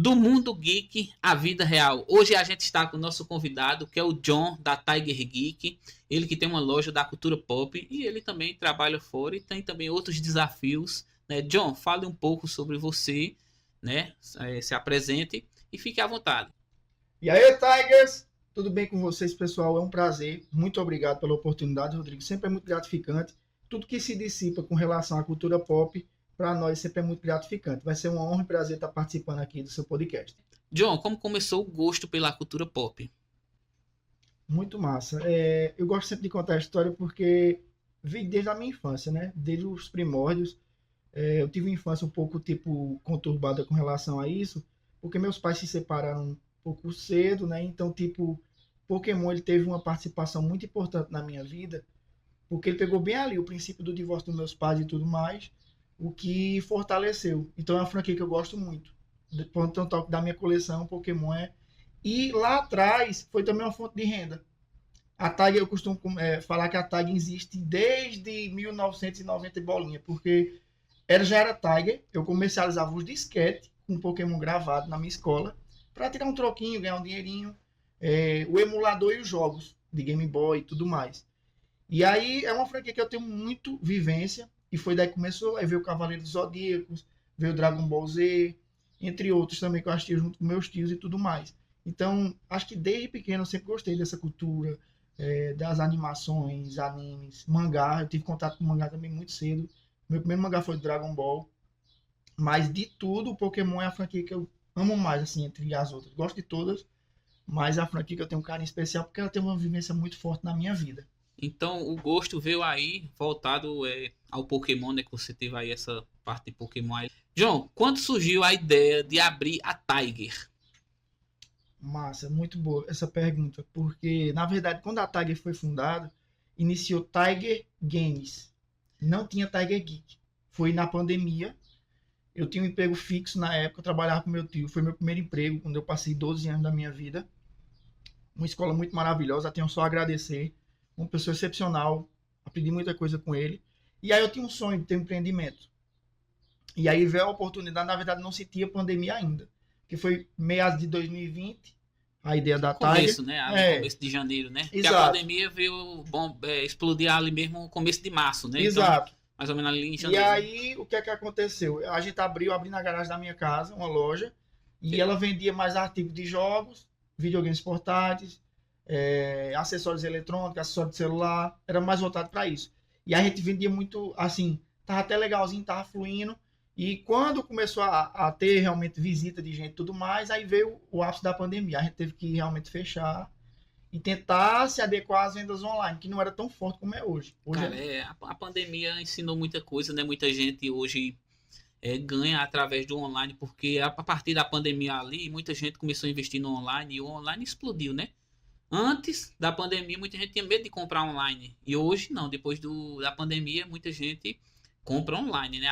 Do mundo geek à vida real. Hoje a gente está com o nosso convidado, que é o John, da Tiger Geek. Ele que tem uma loja da cultura pop e ele também trabalha fora e tem também outros desafios, né? John, fale um pouco sobre você, né? Se apresente e fique à vontade. E aí, Tigers? Tudo bem com vocês, pessoal? É um prazer. Muito obrigado pela oportunidade, Rodrigo. Sempre é muito gratificante. Tudo que se dissipa com relação à cultura pop, para nós sempre é muito gratificante. Vai ser uma honra e prazer estar participando aqui do seu podcast. John, como começou o gosto pela cultura pop? Muito massa. Eu gosto sempre de contar a história porque vi desde a minha infância, né? Desde os primórdios. Eu tive uma infância um pouco, tipo, conturbada com relação a isso, porque meus pais se separaram um pouco cedo, né? Então, tipo, Pokémon ele teve uma participação muito importante na minha vida, porque ele pegou bem ali o princípio do divórcio dos meus pais e tudo mais, o que fortaleceu. Então é uma franquia que eu gosto muito. Tanto da minha coleção, Pokémon é. E lá atrás foi também uma fonte de renda. A tag, eu costumo falar que a tag existe desde 1990 e bolinha, porque já era Tiger, eu comercializava os disquete com Pokémon gravado na minha escola, para tirar um troquinho, ganhar um dinheirinho, o emulador e os jogos de Game Boy e tudo mais. E aí é uma franquia que eu tenho muito vivência, e foi daí que começou, aí veio o Cavaleiro dos Zodíacos, veio o Dragon Ball Z, entre outros também que eu assisti junto com meus tios e tudo mais. Então, acho que desde pequeno eu sempre gostei dessa cultura, das animações, animes, mangá. Eu tive contato com mangá também muito cedo. Meu primeiro mangá foi Dragon Ball. Mas de tudo, o Pokémon é a franquia que eu amo mais, assim, entre as outras. Gosto de todas, mas a franquia que eu tenho um carinho especial porque ela tem uma vivência muito forte na minha vida. Então o gosto veio aí voltado ao Pokémon, né? Que você teve aí essa parte de Pokémon aí. John, quando surgiu a ideia de abrir a Tiger? Massa, muito boa essa pergunta, porque na verdade quando a Tiger foi fundada, iniciou Tiger Games, não tinha Tiger Geek. Foi na pandemia, eu tinha um emprego fixo na época, eu trabalhava com meu tio, foi meu primeiro emprego quando eu passei 12 anos da minha vida. Uma escola muito maravilhosa, tenho só a agradecer, uma pessoa excepcional, aprendi muita coisa com ele. E aí eu tinha um sonho de ter um empreendimento. E aí veio a oportunidade, na verdade não se tinha pandemia ainda, que foi meados de 2020, a ideia da Começo, Tiger. né? Ali começo de janeiro, né? Porque a Exato, pandemia veio explodir ali mesmo no começo de março, né? Então, exato. mais ou menos ali em E janeiro, né? aí, o que é que aconteceu? A gente abri na garagem da minha casa uma loja e ela vendia mais artigos de jogos, videogames portáteis, acessórios eletrônicos, acessórios de celular, era mais voltado para isso. E a gente vendia muito, assim, tava até legalzinho, tava fluindo. E quando começou a ter realmente visita de gente e tudo mais, aí veio o ápice da pandemia. A gente teve que realmente fechar e tentar se adequar às vendas online, que não era tão forte como é hoje. Hoje Cara, a pandemia ensinou muita coisa, né? Muita gente hoje ganha através do online, porque a partir da pandemia ali, muita gente começou a investir no online e o online explodiu, né? Antes da pandemia, muita gente tinha medo de comprar online. E hoje não, depois da pandemia, muita gente compra online, né?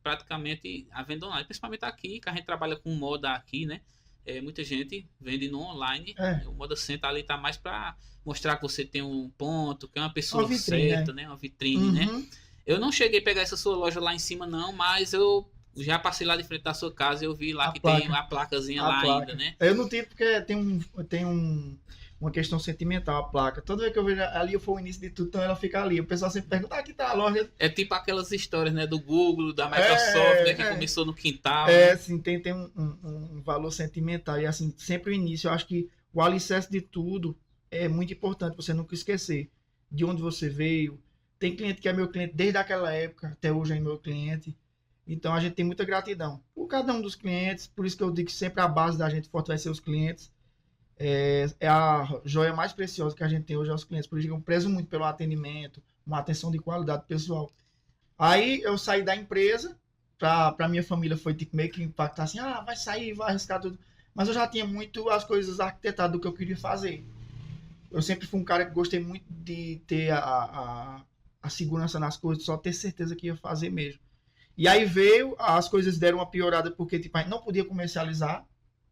Praticamente a venda online, principalmente aqui, que a gente trabalha com moda aqui, né? Muita gente vende no online. é O Moda Center ali tá mais para mostrar que você tem um ponto, que é uma uma pessoa vitrine, certa, né? né? Uma vitrine, né? Uhum. Eu não cheguei a pegar essa sua loja lá em cima, não, mas eu já passei lá de frente da sua casa e eu vi lá A que tem placa. a placazinha A lá ainda, placa. né? Eu não tiro porque uma questão sentimental a placa. Toda vez que eu vejo ali foi o início de tudo, então ela fica ali. O pessoal sempre pergunta, aqui tá a loja. É tipo aquelas histórias, né, do Google, da Microsoft, né, que É, começou no quintal, né? assim, tem um valor sentimental. E assim, sempre o início, eu acho que o alicerce de tudo é muito importante você nunca esquecer de onde você veio. Tem cliente que é meu cliente desde aquela época, até hoje é meu cliente. Então a gente tem muita gratidão por cada um dos clientes, por isso que eu digo que sempre a base da gente fortalecer os clientes. É a joia mais preciosa que a gente tem hoje aos clientes, por isso que eu prezo muito pelo atendimento, uma atenção de qualidade pessoal. Aí eu saí da empresa, para minha família foi tipo meio que impactar assim, vai sair, vai arriscar tudo. Mas eu já tinha muito as coisas arquitetadas do que eu queria fazer. Eu sempre fui um cara que gostei muito de ter a segurança nas coisas, só ter certeza que ia fazer mesmo. E aí veio, as coisas deram uma piorada porque tipo, a gente não podia comercializar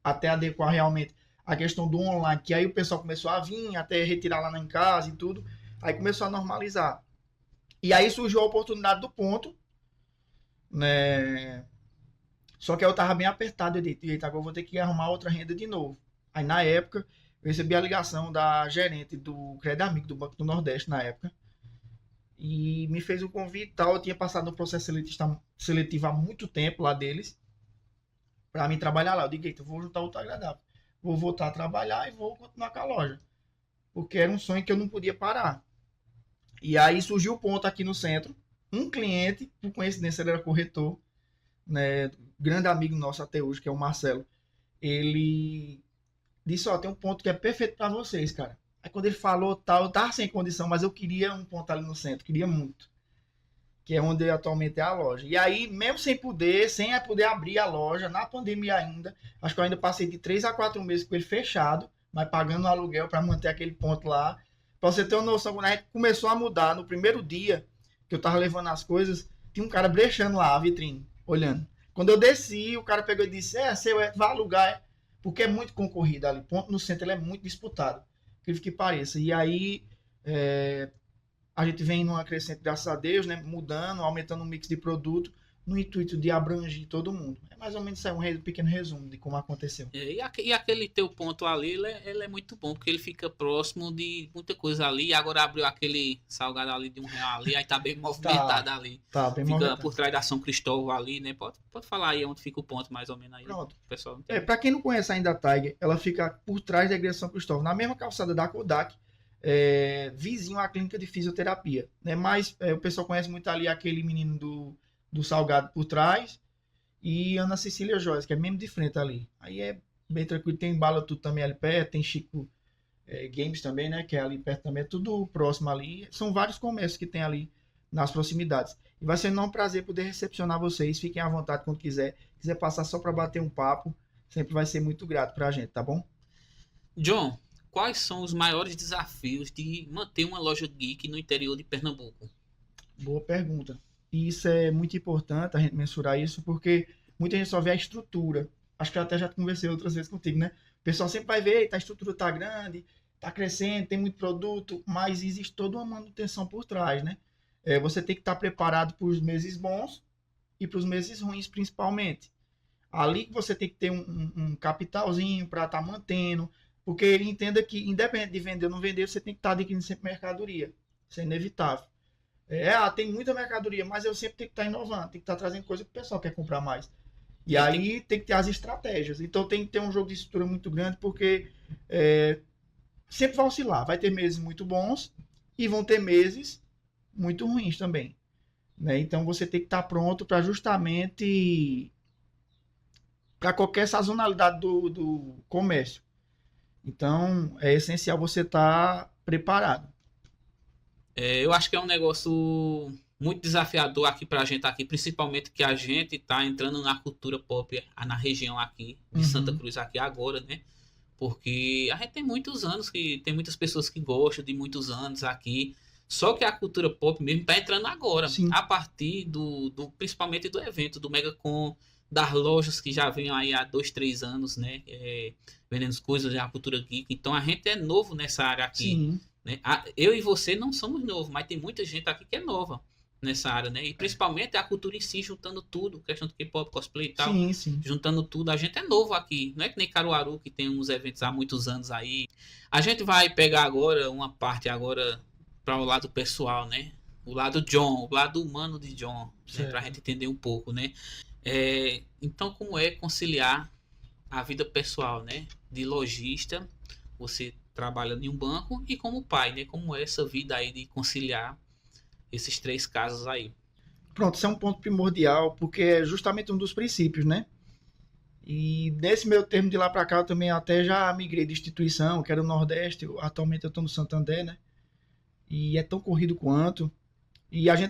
até adequar realmente a questão do online, que aí o pessoal começou a vir, até retirar lá em casa e tudo, aí começou a normalizar. E aí surgiu a oportunidade do ponto, né? Só que eu tava bem apertado, eu disse, eita, agora eu vou ter que arrumar outra renda de novo. Aí na época, eu recebi a ligação da gerente do Crédito Amigo do Banco do Nordeste na época, e me fez um convite e tal. Eu tinha passado no processo seletivo há muito tempo lá deles, para mim trabalhar lá. Eu digo, eita, eu vou juntar outro agradável. Vou voltar a trabalhar e vou continuar com a loja. Porque era um sonho que eu não podia parar. E aí surgiu o ponto aqui no centro. Um cliente, por coincidência, ele era corretor, né? Grande amigo nosso até hoje, que é o Marcelo. Ele disse, ó, tem um ponto que é perfeito para vocês, cara. Aí quando ele falou tal, eu tava sem condição, mas eu queria um ponto ali no centro, queria muito. Que é onde atualmente é a loja. E aí, mesmo sem poder abrir a loja, na pandemia ainda, acho que eu ainda passei de 3 a 4 meses com ele fechado, mas pagando o aluguel para manter aquele ponto lá. Pra você ter uma noção, quando a gente começou a mudar, no primeiro dia que eu tava levando as coisas, tinha um cara brechando lá a vitrine, olhando. Quando eu desci, o cara pegou e disse, seu, vai alugar, porque é muito concorrido ali. Ponto no centro, ele é muito disputado, incrível que pareça. E aí, a gente vem numa crescente, graças a Deus, né, mudando, aumentando o mix de produto, no intuito de abranger todo mundo. É mais ou menos isso, um pequeno resumo de como aconteceu. E aquele teu ponto ali, ele é muito bom, porque ele fica próximo de muita coisa ali. E agora abriu aquele salgado ali de R$ 1 ali, aí tá bem movimentado ali. Tá, bem Fica movimentado. por trás da São Cristóvão ali, né? Pode falar aí onde fica o ponto, mais ou menos aí. Pronto. Pessoal não tem... Para quem não conhece ainda a Tiger, ela fica por trás da igreja São Cristóvão, na mesma calçada da Kodak, vizinho à clínica de fisioterapia, né? Mas o pessoal conhece muito ali aquele menino do Salgado por trás e Ana Cecília Joyce, que é mesmo de frente ali. Aí é bem tranquilo, tem Bala Tudo também ali perto, tem Chico Games também, né? Que é ali perto também, é tudo próximo ali. São vários comércios que tem ali nas proximidades. E vai ser um prazer poder recepcionar vocês. Fiquem à vontade quando quiser. Quiser passar só para bater um papo, sempre vai ser muito grato pra gente, tá bom? John, quais são os maiores desafios de manter uma loja geek no interior de Pernambuco? Boa pergunta. E isso é muito importante a gente mensurar isso, porque muita gente só vê a estrutura. Acho que eu até já conversei outras vezes contigo, né? O pessoal sempre vai ver, a estrutura tá grande, tá crescendo, tem muito produto, mas existe toda uma manutenção por trás, né? Você tem que estar preparado para os meses bons e para os meses ruins, principalmente. Ali que você tem que ter um capitalzinho para estar mantendo, porque ele entenda que, independente de vender ou não vender, você tem que estar adquirindo sempre mercadoria. Isso é inevitável. Tem muita mercadoria, mas eu sempre tenho que estar inovando, tem que estar trazendo coisa que o pessoal quer comprar mais. E aí tem que ter as estratégias. Então tem que ter um jogo de estrutura muito grande, porque sempre vai oscilar. Vai ter meses muito bons e vão ter meses muito ruins também, né? Então você tem que estar pronto para justamente para qualquer sazonalidade do comércio. Então é essencial você estar preparado. Eu acho que é um negócio muito desafiador aqui pra gente aqui, principalmente que a gente tá entrando na cultura pop na região aqui de Santa Cruz aqui agora, né? Porque a gente tem muitos anos que tem muitas pessoas que gostam de muitos anos aqui. Só que a cultura pop mesmo tá entrando agora, Sim. a partir principalmente do evento do MegaCon, das lojas que já vêm aí há 2, 3 anos, né? Vendendo coisas da cultura geek. Então a gente é novo nessa área aqui. Sim. Né? Eu e você não somos novos, mas tem muita gente aqui que é nova nessa área, né? E principalmente a cultura em si, juntando tudo, questão do K-pop, cosplay e tal. Sim, sim. Juntando tudo, a gente é novo aqui. Não é que nem Caruaru, que tem uns eventos há muitos anos aí. A gente vai pegar agora uma parte agora para o lado pessoal, né? O lado John, o lado humano de John, né? Para a gente entender um pouco, né? Então, como é conciliar a vida pessoal, né? De lojista, você trabalhando em um banco, e como pai, né? Como é essa vida aí de conciliar esses 3 casos aí? Pronto, isso é um ponto primordial, porque é justamente um dos princípios, né? E nesse meu termo de lá para cá, eu também até já migrei de instituição, que era o Nordeste, atualmente eu estou no Santander, né? E é tão corrido quanto. E eu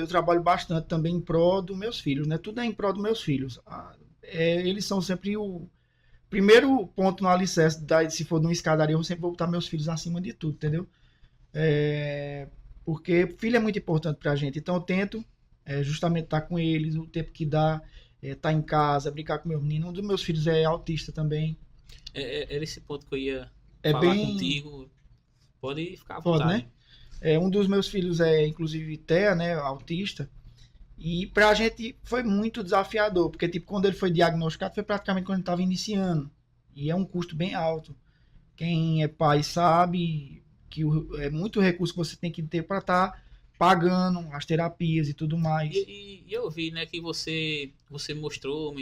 trabalho bastante também em prol dos meus filhos, né? Tudo é em prol dos meus filhos. Eles são sempre o primeiro ponto no alicerce, se for numa escadaria, eu sempre vou botar meus filhos acima de tudo, entendeu? Porque filho é muito importante pra gente. Então eu tento justamente estar com eles, o tempo que dá, estar em casa, brincar com meu menino. Um dos meus filhos é autista também. Era esse ponto que eu ia falar contigo. Pode ficar à vontade. Né? Um dos meus filhos é, inclusive, TEA, né? Autista. E pra gente foi muito desafiador, porque tipo, quando ele foi diagnosticado foi praticamente quando ele estava iniciando. E é um custo bem alto. Quem é pai sabe que é muito recurso que você tem que ter para estar pagando as terapias e tudo mais. E eu vi, né, que você mostrou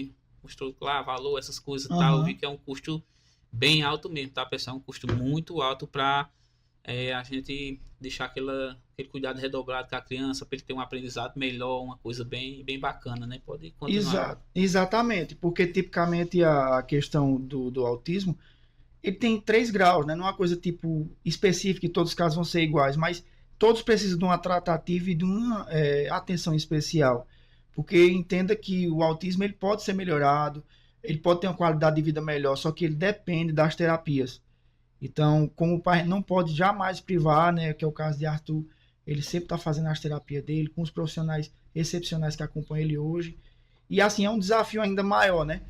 lá, valor, essas coisas e tal. Eu vi Aham. que é um custo bem alto mesmo, tá, pessoal? É um custo muito alto para a gente deixar aquele cuidado redobrado com a criança, para ele ter um aprendizado melhor, uma coisa bem bacana, né? Pode continuar. Exatamente, porque tipicamente a questão do autismo, ele tem 3 graus, né? Não é uma coisa tipo específica e todos os casos vão ser iguais, mas todos precisam de uma tratativa e de uma atenção especial. Porque entenda que o autismo ele pode ser melhorado, ele pode ter uma qualidade de vida melhor, só que ele depende das terapias. Então, como o pai não pode jamais privar, né, que é o caso de Arthur, ele sempre está fazendo as terapias dele com os profissionais excepcionais que acompanham ele hoje. E assim, é um desafio ainda maior, né?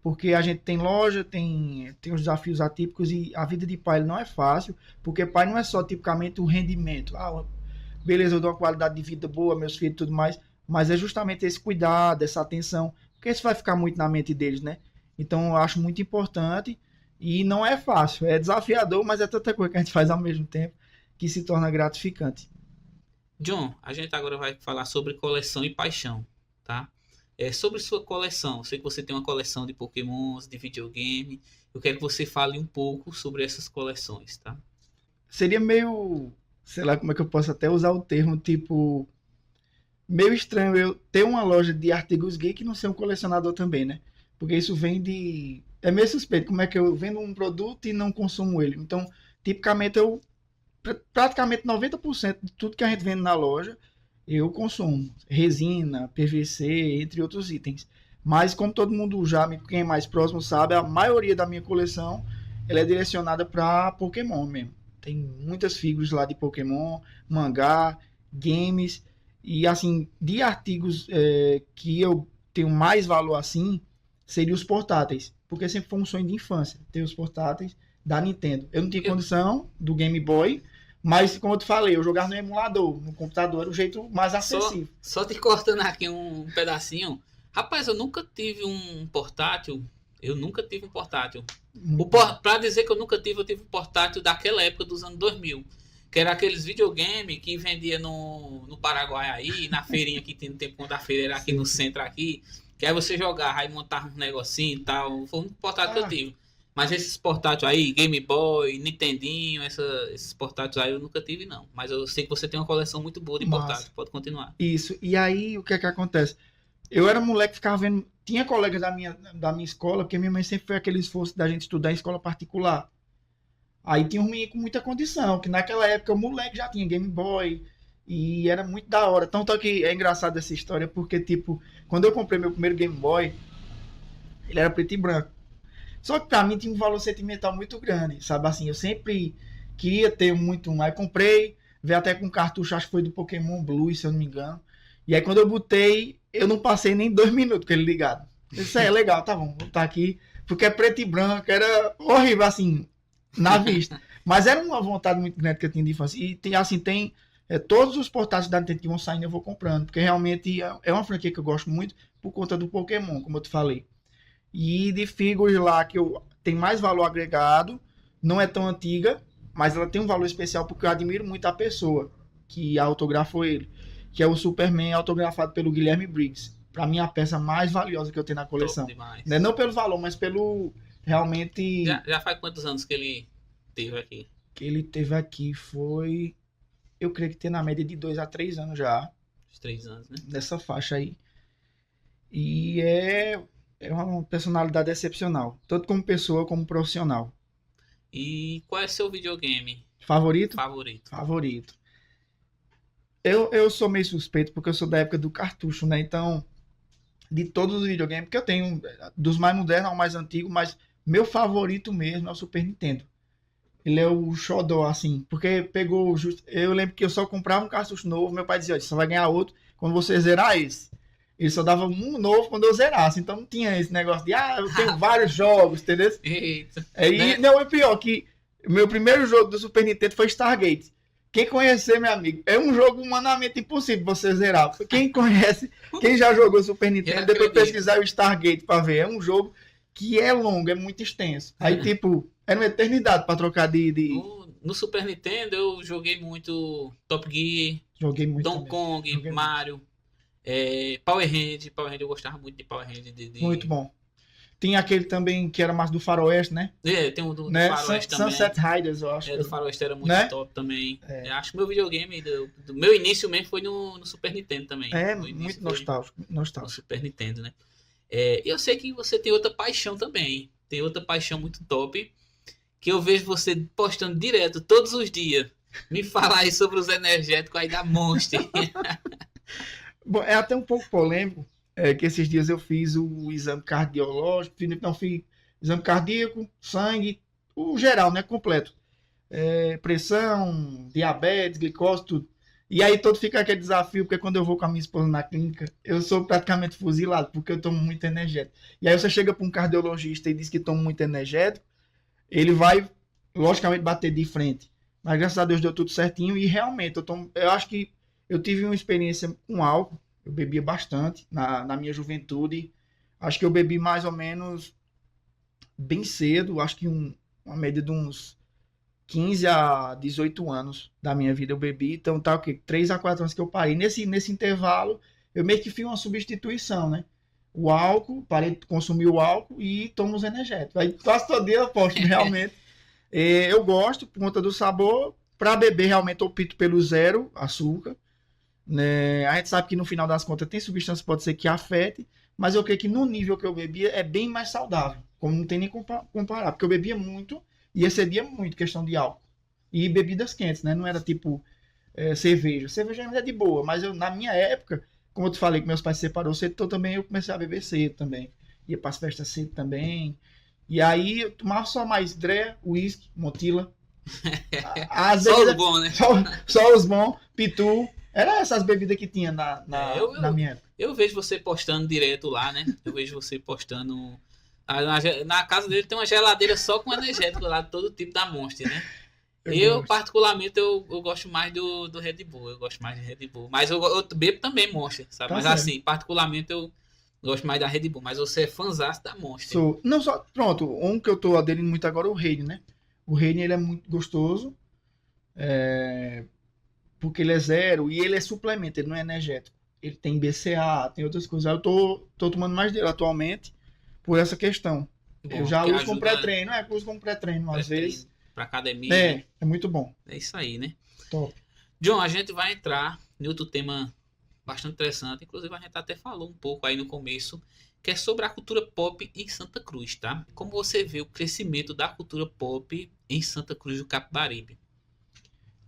Porque a gente tem loja, tem os desafios atípicos e a vida de pai ele não é fácil, porque pai não é só tipicamente o rendimento. Ah, beleza, eu dou uma qualidade de vida boa, meus filhos e tudo mais, mas é justamente esse cuidado, essa atenção, porque isso vai ficar muito na mente deles, né? Então eu acho muito importante e não é fácil, é desafiador, mas é tanta coisa que a gente faz ao mesmo tempo que se torna gratificante. John, a gente agora vai falar sobre coleção e paixão, tá? Sobre sua coleção, eu sei que você tem uma coleção de Pokémons, de videogame. Eu quero que você fale um pouco sobre essas coleções, tá? Seria meio, sei lá como é que eu posso até usar o termo, tipo, meio estranho eu ter uma loja de artigos geek e não ser um colecionador também, né? Porque isso vem de. É meio suspeito como é que eu vendo um produto e não consumo ele. Então, tipicamente, praticamente 90% de tudo que a gente vende na loja, eu consumo. Resina, PVC, entre outros itens. Mas, como todo mundo já, quem é mais próximo sabe, a maioria da minha coleção ela é direcionada para Pokémon mesmo. Tem muitas figuras lá de Pokémon, mangá, games. E assim, de artigos que eu tenho mais valor assim, seriam os portáteis. Porque sempre foi um sonho de infância, ter os portáteis da Nintendo. Eu não tinha Eu, condição do Game Boy, mas como eu te falei, eu jogava no emulador, no computador era o jeito mais só, acessível. só te cortando aqui um pedacinho. Rapaz, eu nunca tive um portátil. Eu nunca tive um portátil. Muito bom. Pra dizer que eu tive um portátil daquela época dos anos 2000. Que era aqueles videogame que vendia no Paraguai aí, na feirinha que tem no tempo quando a feira era aqui no Sim, sim. centro aqui. Que aí você jogava, aí montava um negocinho e tal. Foi um portátil que eu Ah, tive. Mas esses portáteis aí, Game Boy, Nintendinho, esses portáteis aí eu nunca tive não. Mas eu sei que você tem uma coleção muito boa de massa. portátil. Pode continuar. Isso. E aí, o que é que acontece? Eu era moleque, ficava vendo. Tinha colegas da minha escola, porque minha mãe sempre foi aquele esforço da gente estudar em escola particular. Aí tinha um menino com muita condição, que naquela época o moleque já tinha Game Boy e era muito da hora. Tanto é que é engraçado essa história, porque, tipo, quando eu comprei meu primeiro Game Boy, ele era preto e branco. Só que pra mim tinha um valor sentimental muito grande, sabe? Assim, eu sempre queria ter muito um. Aí comprei, veio até com cartucho, acho que foi do Pokémon Blue, se eu não me engano. E aí quando eu botei, eu não passei nem 2 minutos com ele ligado. Isso aí é legal, tá bom, vou botar aqui. Porque é preto e branco, era horrível, assim, na vista. Mas era uma vontade muito grande que eu tinha de infância. E tem, assim, todos os portáteis da Nintendo que vão saindo eu vou comprando. Porque realmente é uma franquia que eu gosto muito por conta do Pokémon, como eu te falei. E de figuras lá que eu tem mais valor agregado, não é tão antiga, mas ela tem um valor especial porque eu admiro muito a pessoa que autografou ele, que é o Superman autografado pelo Guilherme Briggs. Para mim, a peça mais valiosa que eu tenho na Top coleção. Né? demais. Não pelo valor, mas pelo realmente Já faz quantos anos que ele teve aqui? que ele teve aqui. Foi, eu creio que tem na média de 2 a 3 anos já, Uns 3 anos, né? nessa faixa aí. E é uma personalidade excepcional, tanto como pessoa como profissional. E qual é seu videogame Favorito? favorito? Favorito. Eu sou meio suspeito porque eu sou da época do cartucho, né? Então, de todos os videogames que eu tenho, dos mais modernos ao mais antigo, mas meu favorito mesmo é o Super Nintendo. Ele é o xodó, assim, porque pegou justo. Eu lembro que eu só comprava um cartucho novo, meu pai dizia: "Olha, você só vai ganhar outro quando você zerar esse." Ele só dava um novo quando eu zerasse, então não tinha esse negócio de, eu tenho vários jogos, entendeu? Eita, Aí, né? não, é pior que o meu primeiro jogo do Super Nintendo foi Stargate. Quem conhecer, meu amigo, é um jogo humanamente impossível você zerar. Quem conhece, quem já jogou Super Eu Nintendo, depois acredito. pesquisar o Stargate pra ver. É um jogo que é longo, é muito extenso. Aí, tipo, era uma eternidade pra trocar de... No Super Nintendo eu joguei muito Top Gear, Joguei muito Donkey também. Kong, Joguei muito. Mario, Power Rangers. Power Rangers eu gostava muito de Power Rangers. Muito bom. Tinha aquele também que era mais do faroeste, né? Tem um do Né? Faroeste também. Sunset Riders, eu acho. Do Faroeste era muito Né? top também. É. Eu acho que meu videogame, do meu início mesmo foi no Super Nintendo também. É, Meu início muito foi nostálgico. no Nostálgico. Super Nintendo, né? Eu sei que você tem outra paixão também. Tem outra paixão muito top. Que eu vejo você postando direto, todos os dias. Me falar aí sobre os energéticos aí da Monster. Bom, é até um pouco polêmico, que esses dias eu fiz o exame cardiológico, não fiz exame cardíaco, sangue, o geral, né, completo. Pressão, diabetes, glicose, tudo. E aí todo fica aquele desafio, porque quando eu vou com a minha esposa na clínica, eu sou praticamente fuzilado, porque eu tomo muito energético. E aí você chega para um cardiologista e diz que toma muito energético, ele vai, logicamente, bater de frente. Mas graças a Deus deu tudo certinho e realmente eu acho que eu tive uma experiência com álcool. Eu bebia bastante na minha juventude. Acho que eu bebi mais ou menos bem cedo. Acho que uma média de uns 15 a 18 anos da minha vida eu bebi. Então tá o quê? 3 a 4 anos que eu parei. Nesse intervalo, eu meio que fiz uma substituição, né? O álcool, parei de consumir o álcool e tomo os energéticos. Aí quase todo dia eu posto, realmente. Eu gosto por conta do sabor. Para beber, realmente, eu opto pelo zero açúcar. Né? A gente sabe que no final das contas tem substância que pode ser que afete, mas eu creio que no nível que eu bebia é bem mais saudável. Como não tem nem comparar, porque eu bebia muito e excedia muito questão de álcool. E bebidas quentes, né? Não era tipo cerveja. Cerveja ainda é de boa, mas na minha época, como eu te falei que meus pais se separaram cedo, então também eu comecei a beber cedo também. Ia para as festas cedo também. E aí eu tomava só mais Dre, uísque, Motila. Às Só vezes, os bons, né? só os bons, Pitu. Era essas bebidas que tinha na minha época. Eu vejo você postando direto lá, né? Eu vejo você postando. Na casa dele tem uma geladeira só com energético lá, todo tipo da Monster, né? Eu particularmente, eu gosto mais do Red Bull. Eu gosto mais de Red Bull. Mas eu bebo também Monster, sabe? Tá Mas certo. assim, particularmente eu gosto mais da Red Bull. Mas você é fãzaço da Monster. Não só, pronto, um que eu tô aderindo muito agora é o Reine, né? O Reine, ele é muito gostoso. Porque ele é zero e ele é suplemento, ele não é energético. Ele tem BCA, tem outras coisas. Eu tô tomando mais dele atualmente por essa questão. Bom, Eu já que uso como ajuda pré-treino, uso como pré-treino às vezes. pra academia. Né? É muito bom. É isso aí, né? Top. John, a gente vai entrar em outro tema bastante interessante. Inclusive, a gente até falou um pouco aí no começo, que é sobre a cultura pop em Santa Cruz, tá? Como você vê o crescimento da cultura pop em Santa Cruz do Capibaribe?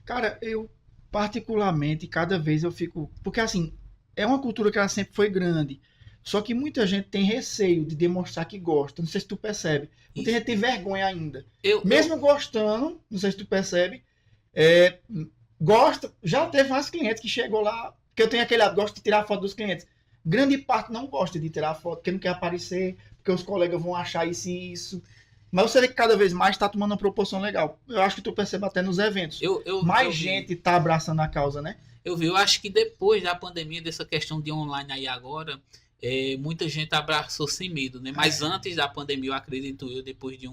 Cara, eu particularmente, cada vez eu fico... Porque assim, é uma cultura que ela sempre foi grande. Só que muita gente tem receio de demonstrar que gosta. Não sei se tu percebe. Muita gente tem vergonha ainda. Mesmo gostando, não sei se tu percebe, gosta. Já teve vários clientes que chegou lá, porque eu tenho aquele lado, gosto de tirar foto dos clientes. Grande parte não gosta de tirar foto, porque não quer aparecer, porque os colegas vão achar isso e isso. Mas você vê que cada vez mais está tomando uma proporção legal. Eu acho que tu percebe até nos eventos. Mais gente está abraçando a causa, né? Eu acho que depois da pandemia, dessa questão de online aí agora, muita gente abraçou sem medo, né? Mas antes da pandemia, eu acredito depois de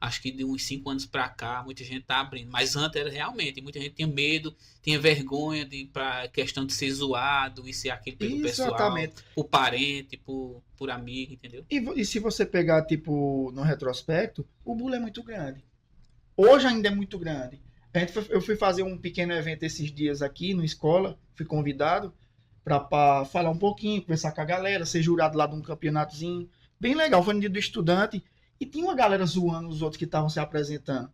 acho que de uns 5 anos pra cá, muita gente tá abrindo. Mas antes era realmente, muita gente tinha medo, tinha vergonha pra questão de ser zoado, e ser aquilo pelo pessoal, Exatamente. por parente, por amigo, entendeu? E se você pegar, tipo, no retrospecto, o bullying é muito grande. Hoje ainda é muito grande. Eu fui fazer um pequeno evento esses dias aqui na escola, fui convidado para falar um pouquinho, conversar com a galera, ser jurado lá de um campeonatozinho. Bem legal, foi no dia do estudante. E tinha uma galera zoando os outros que estavam se apresentando.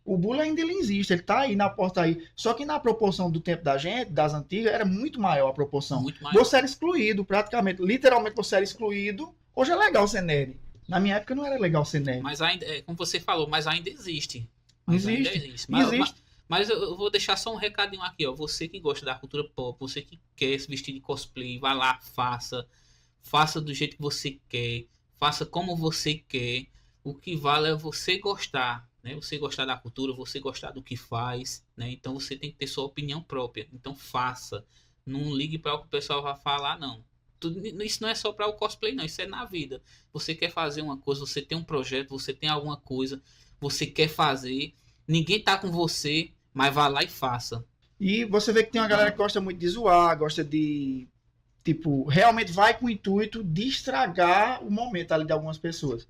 O bullying ainda ele existe, ele tá aí na porta aí. Só que na proporção do tempo da gente, das antigas, era muito maior a proporção. Muito maior. Você era excluído, praticamente. Literalmente você era excluído. Hoje é legal ser nerd. Na minha época não era legal ser nerd. Mas ainda, como você falou, mas ainda existe. Existe. Mas eu vou deixar só um recadinho aqui, ó. Você que gosta da cultura pop, você que quer se vestir de cosplay, vai lá, faça do jeito que você quer, faça como você quer. O que vale é você gostar. né? Você gostar da cultura, você gostar do que faz, né? Então você tem que ter sua opinião própria. Então faça. Não ligue para o que o pessoal vai falar, não. Isso não é só para o cosplay, não. Isso é na vida. Você quer fazer uma coisa, você tem um projeto, você tem alguma coisa, você quer fazer. Ninguém tá com você, mas vá lá e faça. E você vê que tem uma galera que gosta muito de zoar, gosta de, tipo, realmente vai com o intuito de estragar o momento ali de algumas pessoas.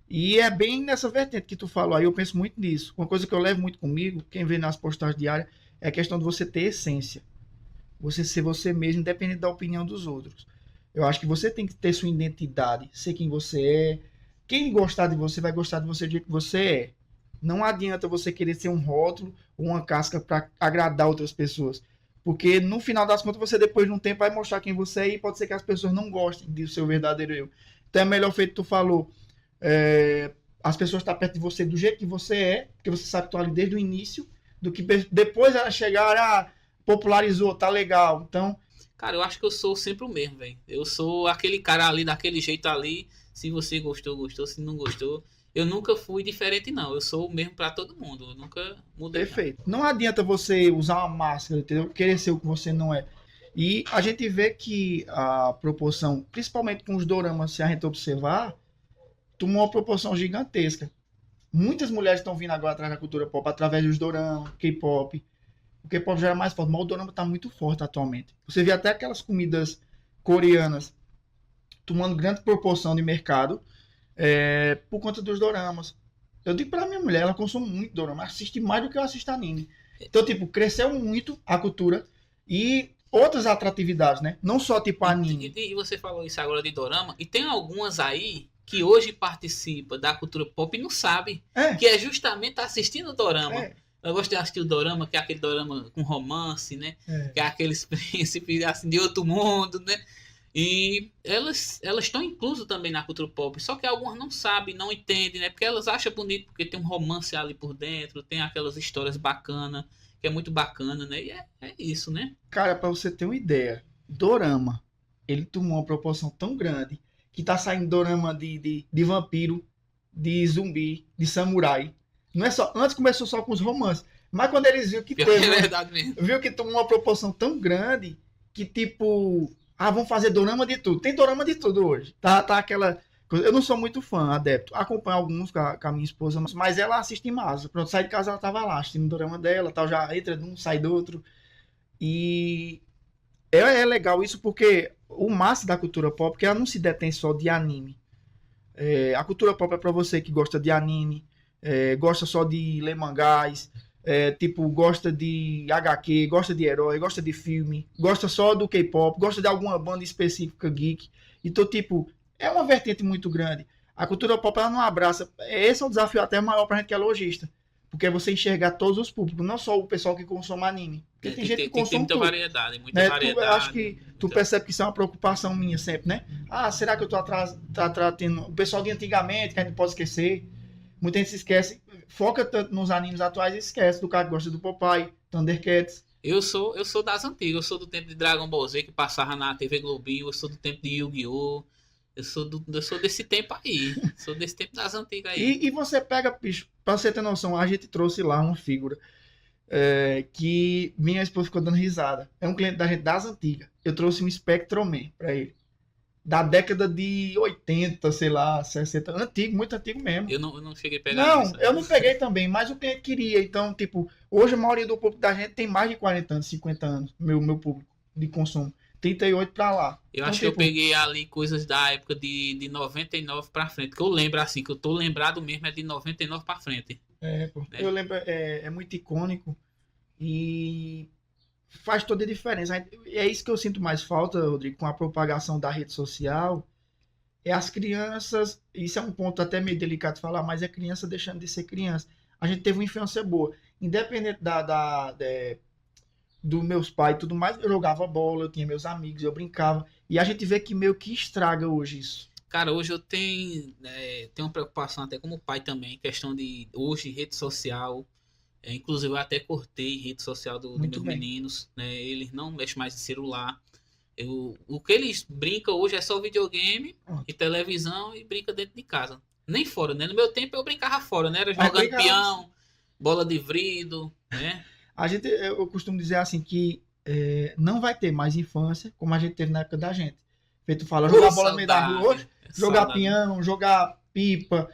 E é bem nessa vertente que tu falou aí, eu penso muito nisso. Uma coisa que eu levo muito comigo, quem vê nas postagens diárias, é a questão de você ter essência. Você ser você mesmo, independente da opinião dos outros. Eu acho que você tem que ter sua identidade, ser quem você é. Quem gostar de você vai gostar de você do jeito que você é. Não adianta você querer ser um rótulo ou uma casca para agradar outras pessoas. Porque no final das contas, você depois de um tempo vai mostrar quem você é e pode ser que as pessoas não gostem do seu verdadeiro eu. Então é melhor feito, tu falou, as pessoas estão perto de você do jeito que você é, porque você sabe que estão ali desde o início, do que depois ela chegar, popularizou, tá legal. Então, Cara, eu acho que eu sou sempre o mesmo, velho. Eu sou aquele cara ali, daquele jeito ali. Se você gostou, gostou. Se não gostou. Eu nunca fui diferente, não. Eu sou o mesmo pra todo mundo. Eu nunca mudei, não. perfeito. Não adianta você usar uma máscara, entendeu? Querer ser o que você não é. E a gente vê que a proporção, principalmente com os doramas, se a gente observar, tomou uma proporção gigantesca. Muitas mulheres estão vindo agora atrás da cultura pop através dos doramas, K-pop. O K-pop já era mais forte, mas o dorama está muito forte atualmente. Você vê até aquelas comidas coreanas tomando grande proporção de mercado por conta dos doramas. Eu digo pra minha mulher, ela consome muito dorama, assiste mais do que eu assisto anime. Então, tipo, cresceu muito a cultura e outras atratividades, né? Não só tipo anime. E você falou isso agora de dorama. E tem algumas aí que hoje participam da cultura pop e não sabe. É, Que é justamente assistindo dorama. é, Eu gosto de assistir o dorama, que é aquele dorama com romance, né? é. Que é aqueles príncipes assim, de outro mundo, né? E elas estão inclusas também na cultura pop, só que algumas não sabem, não entendem, né? Porque elas acham bonito, porque tem um romance ali por dentro, tem aquelas histórias bacanas, que é muito bacana, né? E é isso, né? Cara, pra você ter uma ideia, dorama, ele tomou uma proporção tão grande que tá saindo dorama de vampiro, de zumbi, de samurai. Não é só. Antes começou só com os romances. Mas quando eles viram que Pior que teve, é verdade mesmo. viu que tomou uma proporção tão grande que, tipo, vamos fazer dorama de tudo. Tem dorama de tudo hoje. Tá aquela coisa. Eu não sou muito fã, adepto. Acompanho alguns com a minha esposa, mas ela assiste em massa. Pronto, sai de casa, ela tava lá assistindo o dorama dela, tal, já entra de um, sai do outro. E é legal isso porque o massa da cultura pop, que ela não se detém só de anime. A cultura pop é pra você que gosta de anime, gosta só de ler mangás, tipo, gosta de HQ, gosta de herói, gosta de filme, gosta só do K-pop, gosta de alguma banda específica geek. Então, tipo, é uma vertente muito grande. A cultura pop ela não abraça. Esse é um desafio até maior pra gente que é lojista. Porque é você enxergar todos os públicos, não só o pessoal que consome anime. Porque tem gente que Tem consome muita tudo. variedade, muita Né? variedade. Eu acho que tu percebe que isso é uma preocupação minha sempre, né? Será que eu tô tratando o pessoal de antigamente, que a gente pode esquecer? Muita gente se esquece, foca tanto nos animes atuais e esquece do cara que gosta do Popeye, Thundercats. Eu sou das antigas, eu sou do tempo de Dragon Ball Z que passava na TV Globinho, eu sou do tempo de Yu-Gi-Oh! Eu sou desse tempo aí. Sou desse tempo das antigas aí. E você pega, bicho, pra você ter noção, a gente trouxe lá uma figura que minha esposa ficou dando risada. É um cliente da gente das antigas. Eu trouxe um Spectroman pra ele. Da década de 80, sei lá, 60. Antigo, muito antigo mesmo. Eu não cheguei a pegar Não, nisso. eu não peguei também, mas o cliente queria. Então, tipo, hoje a maioria do público da gente tem mais de 40 anos, 50 anos, meu público de consumo. 38 pra lá. Eu Então, acho que eu tipo, peguei ali coisas da época de 99 pra frente. Que eu lembro assim, que eu tô lembrado mesmo é de 99 pra frente. pô, Né? eu lembro, é muito icônico e faz toda a diferença. É isso que eu sinto mais falta, Rodrigo, com a propagação da rede social. É as crianças, isso é um ponto até meio delicado de falar, mas é criança deixando de ser criança. A gente teve uma infância boa. Independente dos meus pais e tudo mais, eu jogava bola, eu tinha meus amigos, eu brincava. E a gente vê que meio que estraga hoje isso. Cara, hoje eu tenho uma preocupação até como pai também, questão de hoje rede social. Inclusive eu até cortei rede social dos Muito meus bem. meninos, né? Eles não mexem mais em celular. O que eles brincam hoje é só videogame Pronto. e televisão e brinca dentro de casa. Nem fora, né? No meu tempo eu brincava fora, né? Era Mas jogando brincava. peão, bola de vrido, né? Eu costumo dizer assim que não vai ter mais infância como a gente teve na época da gente. Feito fala, Ô, jogar bola no meio da rua hoje, saudade, jogar saudade. peão, jogar pipa,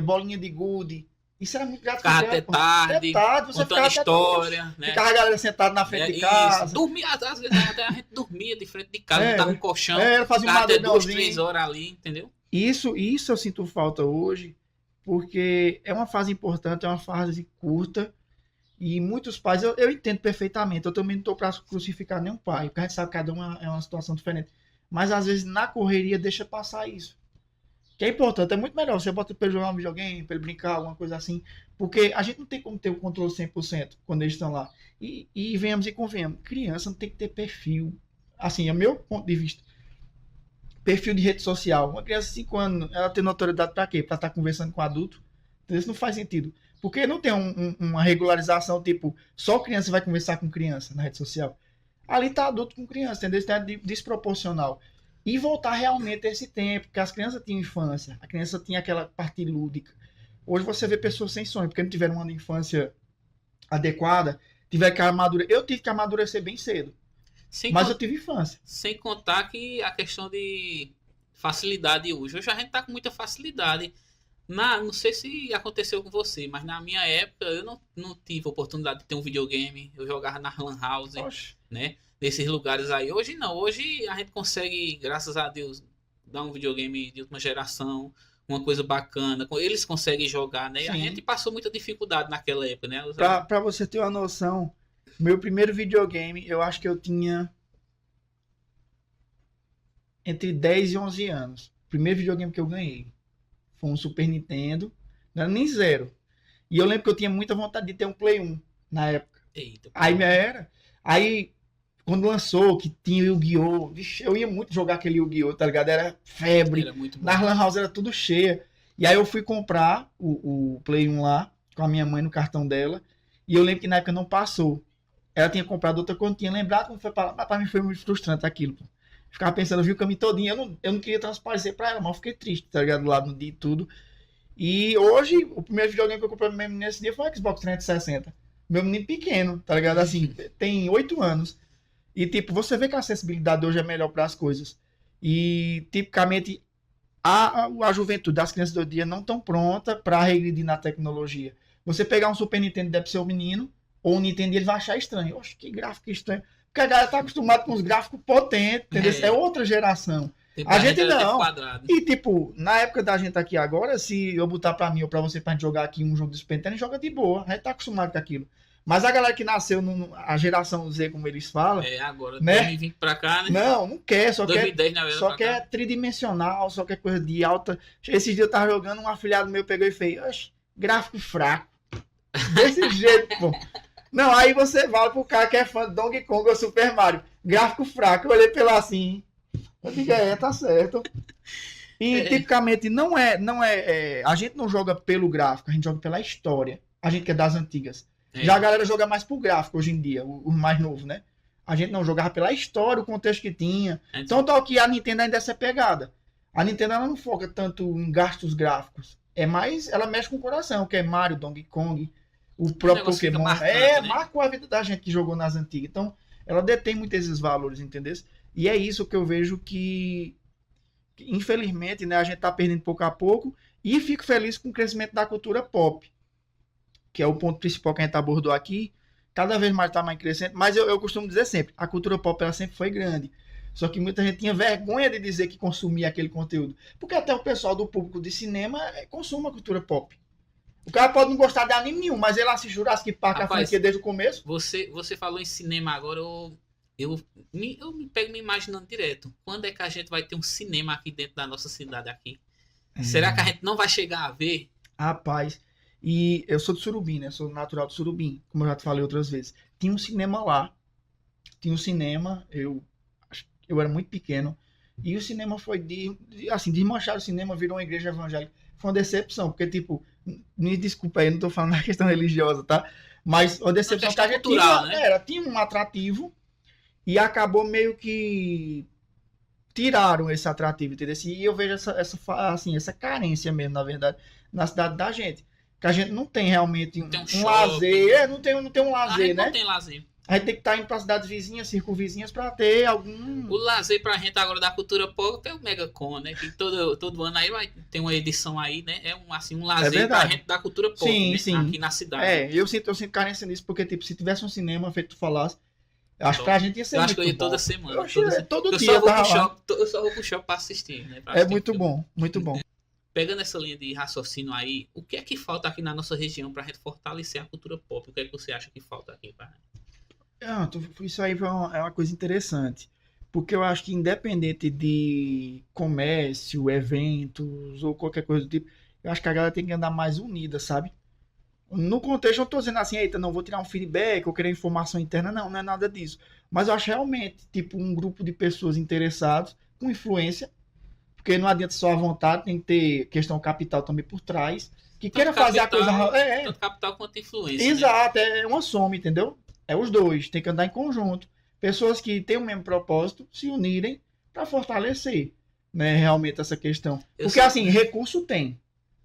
bolinha de gude. Isso era muito Ficava até gratificante, pô. Até tarde, tarde, você contando ficava até tarde. história, né? Ficava a galera sentada na frente É, de isso. casa. Dormia, às vezes até a gente dormia de frente de casa, botava um Era, colchão, fazia um ficava até 2, 3 madrugãozinho. horas ali, entendeu? Isso eu sinto falta hoje, porque é uma fase importante, é uma fase curta. E muitos pais, eu entendo perfeitamente, eu também não estou para crucificar nenhum pai, porque a gente sabe que cada um é uma situação diferente. Mas às vezes na correria deixa passar isso. Que é importante, é muito melhor você bota para ele jogar um videogame, para ele brincar, alguma coisa assim. Porque a gente não tem como ter o controle 100% quando eles estão lá. E venhamos e convenhamos, criança não tem que ter perfil. Assim, é o meu ponto de vista. Perfil de rede social. Uma criança de 5 anos, ela tem notoriedade para quê? Para estar conversando com adulto. Então, isso não faz sentido. Porque não tem uma regularização, tipo, só criança vai conversar com criança na rede social. Ali tá adulto com criança, entendeu? Isso é desproporcional. E voltar realmente a esse tempo, que as crianças tinham infância, a criança tinha aquela parte lúdica. Hoje você vê pessoas sem sonho, porque não tiveram uma infância adequada, tiveram que amadurecer. Eu tive que amadurecer bem cedo, Sem, mas eu con- tive infância. sem contar que a questão de facilidade hoje. Hoje a gente tá com muita facilidade. Não sei se aconteceu com você, mas na minha época eu não tive oportunidade de ter um videogame. Eu jogava na Lan House, Oxe, né? Nesses lugares aí. Hoje não. Hoje a gente consegue, graças a Deus, dar um videogame de última geração, uma coisa bacana. Eles conseguem jogar, né? E a gente sim. passou muita dificuldade naquela época, né? Pra você ter uma noção, meu primeiro videogame, eu acho que eu tinha entre 10 e 11 anos. O primeiro videogame que eu ganhei foi um Super Nintendo, não era nem zero. E eu lembro que eu tinha muita vontade de ter um Play 1 na época. Eita, Aí Play minha 1. era. Aí, quando lançou, que tinha o Yu-Gi-Oh! Vixe, eu ia muito jogar aquele Yu-Gi-Oh! Tá ligado? Era febre. Era muito Na bom. Lan House era tudo cheia. E aí eu fui comprar o Play 1 lá, com a minha mãe no cartão dela. E eu lembro que na época não passou. Ela tinha comprado outra continha. Lembrado como foi pra lá. Mas pra mim foi muito frustrante aquilo. Pô. Ficava pensando, eu vi o caminho todinho. Eu não queria transparecer pra ela, mas eu fiquei triste, tá ligado? Lá no dia e tudo. E hoje, o primeiro videogame que eu comprei mesmo nesse dia foi o Xbox 360. Meu menino pequeno, tá ligado? Assim, tem 8 anos. E, tipo, você vê que a acessibilidade hoje é melhor para as coisas. E, tipicamente, a juventude das crianças do dia não estão pronta para regredir na tecnologia. Você pegar um Super Nintendo deve ser o menino, ou um Nintendo ele vai achar estranho. Oxe, que gráfico estranho. Porque a galera tá acostumada com os gráficos potentes, entendeu? É É, outra geração. tempo A da gente gente era tempo não. quadrado. E, tipo, na época da gente aqui agora, se eu botar pra mim ou pra você pra gente jogar aqui um jogo de Super Nintendo, a gente joga de boa. A gente tá acostumado com aquilo. Mas a galera que nasceu, a geração Z, como eles falam, É, agora, né? 2020 pra cá, né? Não quer, só quer 2010 na verdade só pra cá. quer tridimensional, só quer coisa de alta. Esses dias eu tava jogando, um afilhado meu pegou e fez, oxe, gráfico fraco. Desse jeito, pô. Não, aí você vai pro cara que é fã de Donkey Kong ou Super Mario. Gráfico fraco. Eu olhei pela assim. Eu digo, tá certo. E É, tipicamente a gente não joga pelo gráfico, a gente joga pela história. A gente que é das antigas. Já a é. galera joga mais pro gráfico hoje em dia, os mais novos, né? A gente não jogava pela história, o contexto que tinha. Antes, Então, tal que a Nintendo ainda é essa pegada. A Nintendo ela não foca tanto em gastos gráficos. É mais, ela mexe com o coração, que é Mario, Donkey Kong, o o próprio negócio fica Pokémon. marcante, né? Marcou a vida da gente que jogou nas antigas. Então, ela detém muito esses valores, entendeu? E é isso que eu vejo que infelizmente, né, a gente está perdendo pouco a pouco. E fico feliz com o crescimento da cultura pop, que é o ponto principal que a gente abordou aqui. Cada vez mais está mais crescente. Mas eu costumo dizer sempre, a cultura pop ela sempre foi grande. Só que muita gente tinha vergonha de dizer que consumia aquele conteúdo. Porque até o pessoal do público de cinema consome a cultura pop. O cara pode não gostar de anime nenhum, mas ele assiste Jurassic Park, a franquia Rapaz, desde o começo. você falou em cinema agora, eu me pego me imaginando direto. Quando é que a gente vai ter um cinema aqui dentro da nossa cidade aqui? Será que a gente não vai chegar a ver? Rapaz, e eu sou de Surubim, né? Sou natural de Surubim, como eu já te falei outras vezes. Tinha um cinema lá. Tinha um cinema, eu era muito pequeno. E o cinema foi assim, desmanchar o cinema, virou uma igreja evangélica. Foi uma decepção, porque, tipo, me desculpa aí, não tô falando da questão religiosa, tá? Mas uma É uma decepção que questão a gente cultural, né? tinha um atrativo e acabou meio que tiraram esse atrativo, entendeu? E eu vejo essa carência mesmo, na verdade, na cidade da gente. Que a gente não tem realmente Não tem um um shopping. lazer, não tem um A lazer, gente né? não tem lazer. A gente tem que estar indo para cidades vizinhas, circunvizinhas, para ter algum. O lazer pra gente agora da cultura pop é o MegaCon, né? Que todo ano aí vai ter uma edição aí, né? É um lazer pra verdade. gente da cultura pop, Sim, né? sim. Aqui na cidade. Eu sinto carência nisso, porque, tipo, se tivesse um cinema, feito tu falasse, eu acho que Top. pra gente ia ser Eu acho que eu ia muito bom. toda semana. Eu acho que todo Eu dia só vou tava pro lá. shopping, eu só vou pro shopping pra assistir, né? Pra É assistir muito filme. bom, muito bom. Pegando essa linha de raciocínio aí, o que é que falta aqui na nossa região pra gente fortalecer a cultura pop? O que é que você acha que falta aqui pra Isso aí é uma coisa interessante. Porque eu acho que independente de comércio, eventos ou qualquer coisa do tipo, eu acho que a galera tem que andar mais unida, sabe? No contexto, eu não tô dizendo assim, eita, não vou tirar um feedback ou querer informação interna, não é nada disso. Mas eu acho realmente, tipo, um grupo de pessoas interessadas, com influência, porque não adianta só a vontade, tem que ter questão capital também por trás, que queira fazer a coisa. Tanto capital quanto influência. Exato, é uma soma, entendeu? É os dois, tem que andar em conjunto. Pessoas que têm o mesmo propósito se unirem para fortalecer, né, realmente essa questão. Porque assim, recurso tem.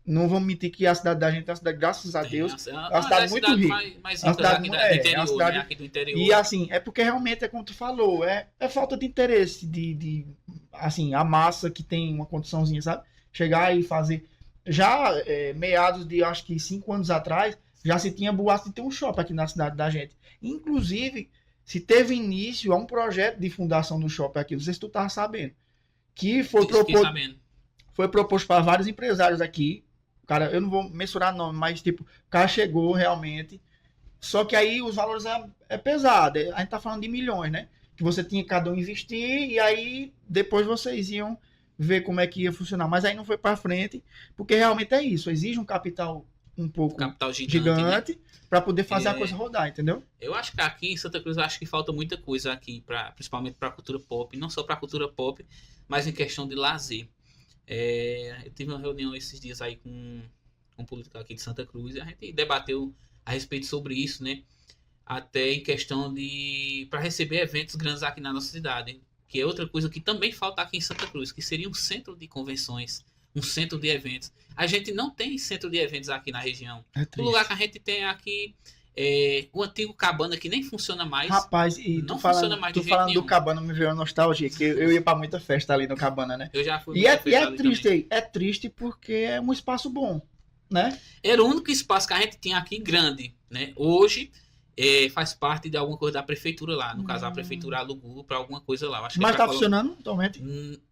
Não vamos mentir que a cidade da gente é uma cidade, graças a Deus, é uma cidade muito rica. Mais Uma rica cidade aqui mu- do é, interior, uma cidade- né? Aqui do interior. E assim, é porque realmente é como tu falou, é falta de interesse assim, a massa que tem uma condiçãozinha, sabe? Chegar e fazer. Já meados de, acho que 5 anos atrás, já se tinha boato de ter um shopping aqui na cidade da gente. Inclusive, se teve início a um projeto de fundação do shopping aqui, não sei se tu tá sabendo, que Fiquei sabendo. foi proposto para vários empresários aqui. Cara, eu não vou mensurar nome, mas tipo, o cara chegou realmente. Só que aí os valores é pesado. A gente tá falando de milhões, né? Que você tinha que cada um investir e aí depois vocês iam ver como é que ia funcionar. Mas aí não foi para frente, porque realmente é isso. Exige um capital um pouco Capital gigante, gigante né? para poder fazer a coisa rodar, entendeu? Eu acho que aqui em Santa Cruz, eu acho que falta muita coisa aqui, principalmente para a cultura pop. Não só para a cultura pop, mas em questão de lazer. Eu tive uma reunião esses dias aí com um político aqui de Santa Cruz e a gente debateu a respeito sobre isso, né? Até em questão de para receber eventos grandes aqui na nossa cidade, que é outra coisa que também falta aqui em Santa Cruz, que seria um centro de convenções, um centro de eventos. A gente não tem centro de eventos aqui na região. É O triste. lugar que a gente tem aqui o antigo Cabana, que nem funciona mais. Rapaz, e não funciona mais de tu jeito falando do nenhum. Cabana me veio uma nostalgia, que eu ia pra muita festa ali no Cabana, né? Eu já fui E muita é festa ali triste também. aí, é triste porque é um espaço bom, né? Era o único espaço que a gente tinha aqui grande, né? Hoje faz parte de alguma coisa da prefeitura lá. No caso, a prefeitura alugou para alguma coisa lá. Eu acho que Mas pra tá funcionando atualmente?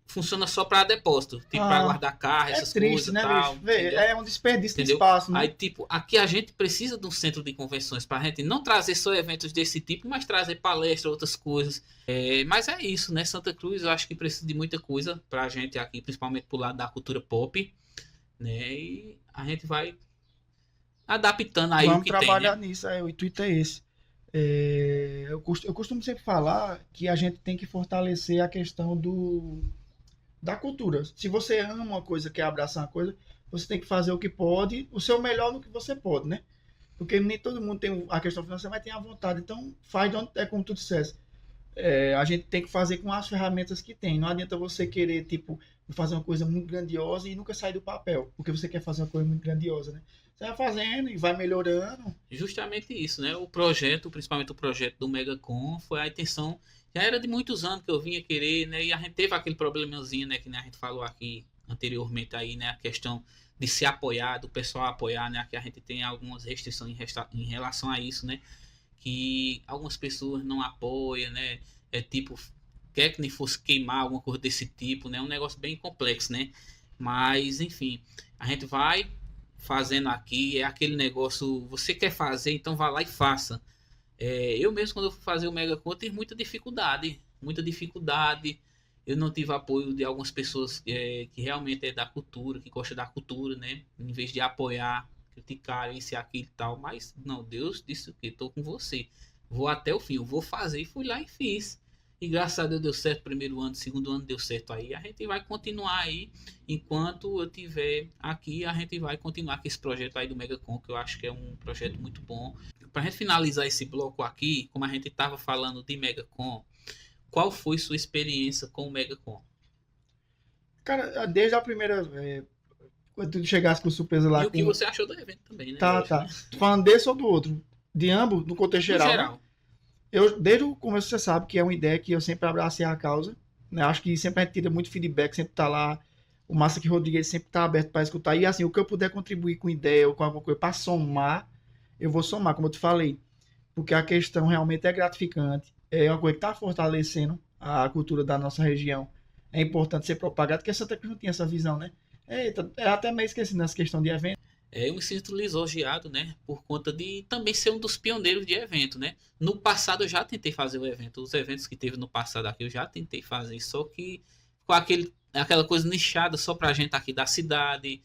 Funciona só para depósito, tipo para guardar carro, É essas triste, coisas, né, tal. bicho? Vê, Entendeu? é um desperdício de Entendeu? espaço, né? Aí, tipo, aqui a gente precisa de um centro de convenções para a gente não trazer só eventos desse tipo, mas trazer palestras, outras coisas. Mas é isso, né? Santa Cruz, eu acho que precisa de muita coisa para a gente aqui, principalmente pro lado da cultura pop, né? E a gente vai adaptando aí o Vamos que trabalhar tem, né? nisso, o intuito é esse. Eu costumo sempre falar que a gente tem que fortalecer a questão da cultura. Se você ama uma coisa, quer abraçar uma coisa, você tem que fazer o que pode, o seu melhor no que você pode, né? Porque nem todo mundo tem a questão financeira, mas tem a vontade. Então, faz de onde é como tu dissesse. A gente tem que fazer com as ferramentas que tem. Não adianta você querer, tipo, fazer uma coisa muito grandiosa e nunca sair do papel, porque você quer fazer uma coisa muito grandiosa, né? Você vai fazendo e vai melhorando. Justamente isso, né? O projeto, principalmente o projeto do Megacon, foi a intenção. Já era de muitos anos que eu vinha querer, né? E a gente teve aquele problemazinho, né? Que né, a gente falou aqui anteriormente aí, né? A questão de se apoiar, do pessoal apoiar, né? Aqui a gente tem algumas restrições em relação a isso, né? Que algumas pessoas não apoiam, né? É tipo, quer que nem fosse queimar alguma coisa desse tipo, né? É um negócio bem complexo, né? Mas, enfim, a gente vai fazendo aqui, é aquele negócio, você quer fazer, então vá lá e faça. Eu mesmo, quando eu fui fazer o Megacon, tive muita dificuldade. Eu não tive apoio de algumas pessoas que realmente é da cultura, que gosta da cultura, né? Em vez de apoiar, criticar isso e aquilo e tal. Mas, não, Deus disse o quê? Estou com você. Vou até o fim, eu vou fazer. E fui lá e fiz. E graças a Deus deu certo o primeiro ano, segundo ano deu certo aí. A gente vai continuar aí, enquanto eu tiver aqui, a gente vai continuar com esse projeto aí do Megacon, que eu acho que é um projeto muito bom. Para a gente finalizar esse bloco aqui, como a gente estava falando de Megacon, qual foi sua experiência com o Megacon? Cara, desde a primeira. Quando tu chegasse com surpresa lá. E o que você achou do evento também, né? Tá, tá. Falando desse ou do outro? De ambos, no contexto No geral. geral. Né? Desde o começo você sabe que é uma ideia que eu sempre abracei a causa. Né? Acho que sempre a gente tira muito feedback, sempre tá lá. O Massa que Rodrigues sempre tá aberto para escutar. E assim, o que eu puder contribuir com ideia ou com alguma coisa para somar, eu vou somar, como eu te falei. Porque a questão realmente é gratificante. É uma coisa que está fortalecendo a cultura da nossa região. É importante ser propagado, porque Santa Cruz não tinha essa visão, né? Eita, até meio esqueci nessa questão de evento. Eu me sinto lisonjeado, né? Por conta de também ser um dos pioneiros de evento, né? No passado eu já tentei fazer o evento. Os eventos que teve no passado aqui eu já tentei fazer. Só que com aquela coisa nichada só pra gente aqui da cidade.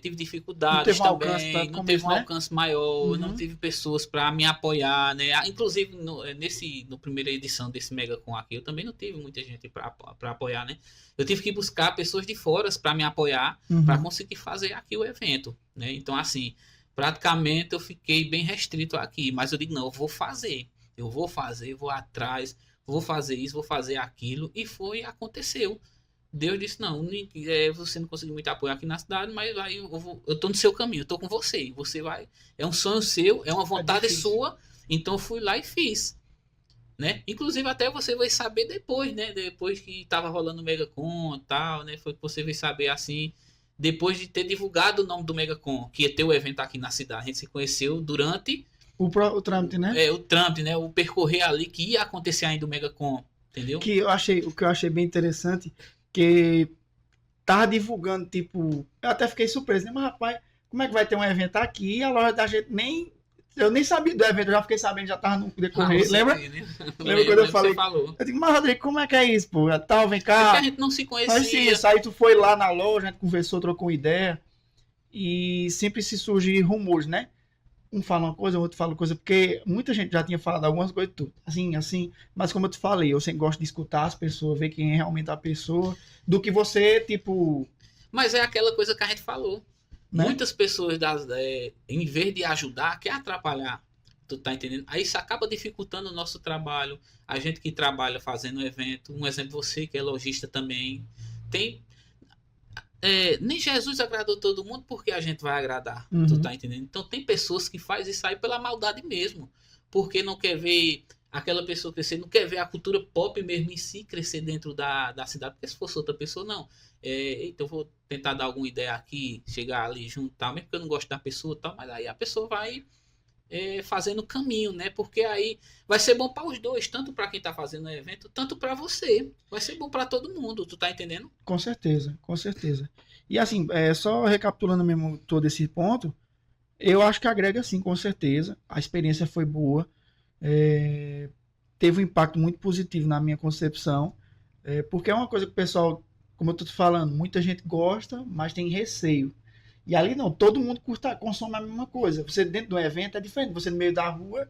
Tive dificuldades também, não teve um alcance maior, não tive pessoas para me apoiar, né? Inclusive no primeira edição desse MegaCon aqui, eu também não tive muita gente para apoiar, né? Eu tive que buscar pessoas de fora para me apoiar, para conseguir fazer aqui o evento, né? Então, assim, praticamente eu fiquei bem restrito aqui, mas eu digo, não, eu vou fazer, vou atrás, vou fazer isso, vou fazer aquilo, e aconteceu. Deus disse, não, você não conseguiu muito apoio aqui na cidade, mas aí eu tô no seu caminho, eu tô com você. Você vai. É um sonho seu, é uma vontade sua, então eu fui lá e fiz. Né? Inclusive até você vai saber depois, né? Depois que tava rolando o MegaCon e tal, né? Foi que você vai saber assim, depois de ter divulgado o nome do MegaCon, que ia ter o evento aqui na cidade. A gente se conheceu durante o trâmite, né? O trâmite, né? O percorrer ali que ia acontecer ainda o MegaCon, entendeu? O que eu achei bem interessante que tava divulgando, tipo, eu até fiquei surpreso, né? Mas rapaz, como é que vai ter um evento aqui e a loja da gente eu nem sabia do evento, eu já fiquei sabendo, já tava no decorrer, lembra? Né? Lembra quando eu falei? Eu digo, mas Rodrigo, como é que é isso, pô? Tal, vem cá. Porque a gente não se conhecia. Mas sim, aí tu foi lá na loja, a gente conversou, trocou ideia e sempre se surgem rumores, né? Um fala uma coisa, o outro fala coisa, porque muita gente já tinha falado algumas coisas, tudo, assim, mas como eu te falei, eu sempre gosto de escutar as pessoas, ver quem é realmente a pessoa, do que você, tipo... Mas é aquela coisa que a gente falou. Né? Muitas pessoas, em vez de ajudar, quer atrapalhar. Tu tá entendendo? Aí isso acaba dificultando o nosso trabalho. A gente que trabalha fazendo evento, um exemplo, você que é lojista também, nem Jesus agradou todo mundo, porque a gente vai agradar. Tu tá entendendo? Então tem pessoas que fazem isso aí pela maldade mesmo. Porque não quer ver aquela pessoa crescer, não quer ver a cultura pop mesmo em si crescer dentro da cidade. Porque se fosse outra pessoa, não. Então eu vou tentar dar alguma ideia aqui, chegar ali junto, tal, mesmo porque eu não gosto da pessoa, tal, mas aí a pessoa vai fazendo caminho, né? Porque aí vai ser bom para os dois, tanto para quem tá fazendo o evento, tanto para você. Vai ser bom para todo mundo, tu tá entendendo? Com certeza, com certeza. E assim, só recapitulando mesmo todo esse ponto, eu acho que agrega sim, com certeza. A experiência foi boa, teve um impacto muito positivo na minha concepção, porque é uma coisa que o pessoal, como eu tô te falando, muita gente gosta, mas tem receio. E ali não, todo mundo consome a mesma coisa. Você dentro do evento é diferente. Você no meio da rua,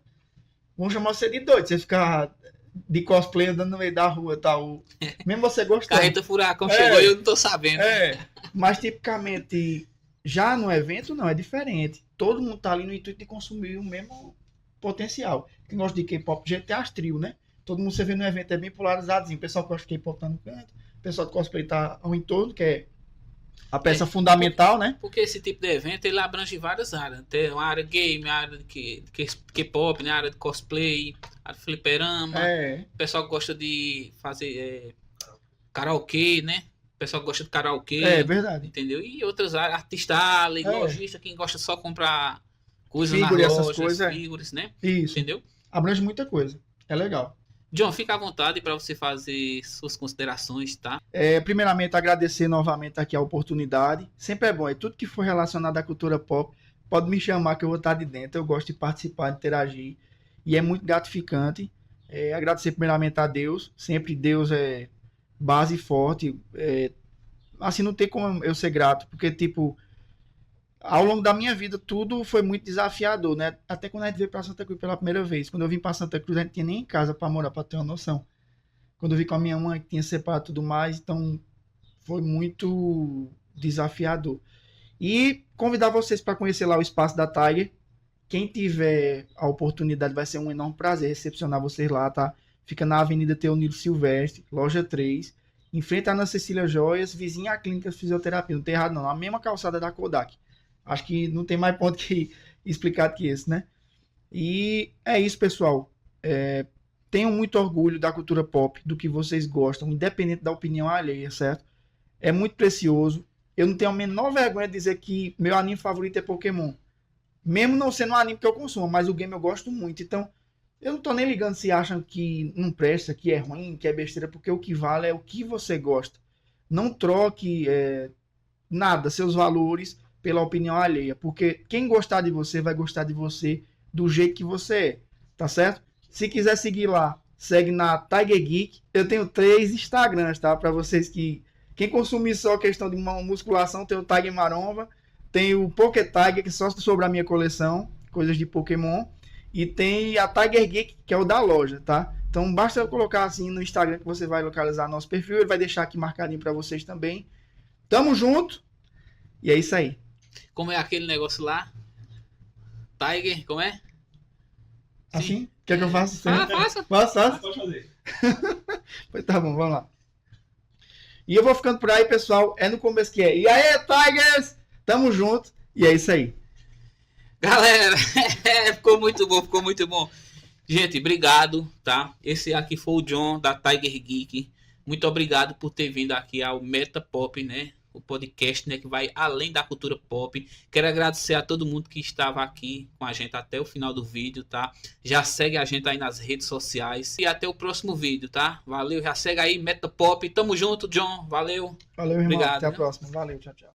vamos chamar você de doido. Você ficar de cosplay andando no meio da rua, tal. Mesmo você gostando. Carreta furacão chegou e eu não tô sabendo. Mas tipicamente, já no evento não, é diferente. Todo mundo tá ali no intuito de consumir o mesmo potencial. Quem gosta de K-pop, gente tem as trio, né? Todo mundo você vê no evento é bem polarizadozinho. O pessoal que gosta de K-pop tá no canto, o pessoal de cosplay tá ao entorno, que é a peça fundamental, né? Porque esse tipo de evento ele abrange várias áreas. Tem uma área game, a área de K-pop, né? A área de cosplay, a área de fliperama. O pessoal que gosta de fazer karaokê, né? O pessoal que gosta de karaokê. É verdade. Entendeu? E outras áreas, artista, lojista, quem gosta só comprar coisas na loja, essas coisas, figuras, né? Isso. Entendeu? Abrange muita coisa. É legal. John, fica à vontade para você fazer suas considerações, tá? Primeiramente, agradecer novamente aqui a oportunidade. Sempre é bom. Tudo que for relacionado à cultura pop, pode me chamar que eu vou estar de dentro. Eu gosto de participar, de interagir. E é muito gratificante. Agradecer primeiramente a Deus. Sempre Deus é base forte. Assim, não tem como eu ser grato. Porque, tipo, ao longo da minha vida, tudo foi muito desafiador, né? Até quando a gente veio para Santa Cruz pela primeira vez. Quando eu vim para Santa Cruz, a gente tinha nem em casa para morar, para ter uma noção. Quando eu vim com a minha mãe, que tinha separado tudo mais, então foi muito desafiador. E convidar vocês para conhecer lá o espaço da Tiger. Quem tiver a oportunidade, vai ser um enorme prazer recepcionar vocês lá, tá? Fica na Avenida Teonilo Silvestre, loja 3. em frente à Ana Cecília Joias, vizinha à clínica de fisioterapia. Não tem errado não, na mesma calçada da Kodak. Acho que não tem mais ponto que explicado que esse, né? E é isso, pessoal. Tenham muito orgulho da cultura pop, do que vocês gostam, independente da opinião alheia, certo? É muito precioso. Eu não tenho a menor vergonha de dizer que meu anime favorito é Pokémon. Mesmo não sendo um anime que eu consumo, mas o game eu gosto muito. Então, eu não tô nem ligando se acham que não presta, que é ruim, que é besteira, porque o que vale é o que você gosta. Não troque nada, seus valores, pela opinião alheia. Porque quem gostar de você vai gostar de você do jeito que você é. Tá certo? Se quiser seguir lá, segue na Tiger Geek. Eu tenho 3 Instagrams, tá? Para vocês que... Quem consumir só questão de musculação, tem o Tiger Maromba. Tem o Poké Tiger, que só sobre a minha coleção, coisas de Pokémon. E tem a Tiger Geek, que é o da loja, tá? Então basta eu colocar assim no Instagram que você vai localizar nosso perfil. Ele vai deixar aqui marcadinho para vocês também. Tamo junto. E é isso aí. Como é aquele negócio lá? Tiger, como é? Assim? Quer que eu faça? Faça. Faça. Pode fazer. Pois tá bom, vamos lá. E eu vou ficando por aí, pessoal. É no começo que é. E aí, Tigers! Tamo junto. E é isso aí. Galera, ficou muito bom, ficou muito bom. Gente, obrigado, tá? Esse aqui foi o John da Tiger Geek. Muito obrigado por ter vindo aqui ao Meta Pop, né? O podcast, né, que vai além da cultura pop. Quero agradecer a todo mundo que estava aqui com a gente até o final do vídeo, tá? Já segue a gente aí nas redes sociais e até o próximo vídeo, tá? Valeu, já segue aí, Meta Pop. Tamo junto, John. Valeu. Valeu, irmão. Obrigado, Até a né? próxima. Valeu, tchau, tchau.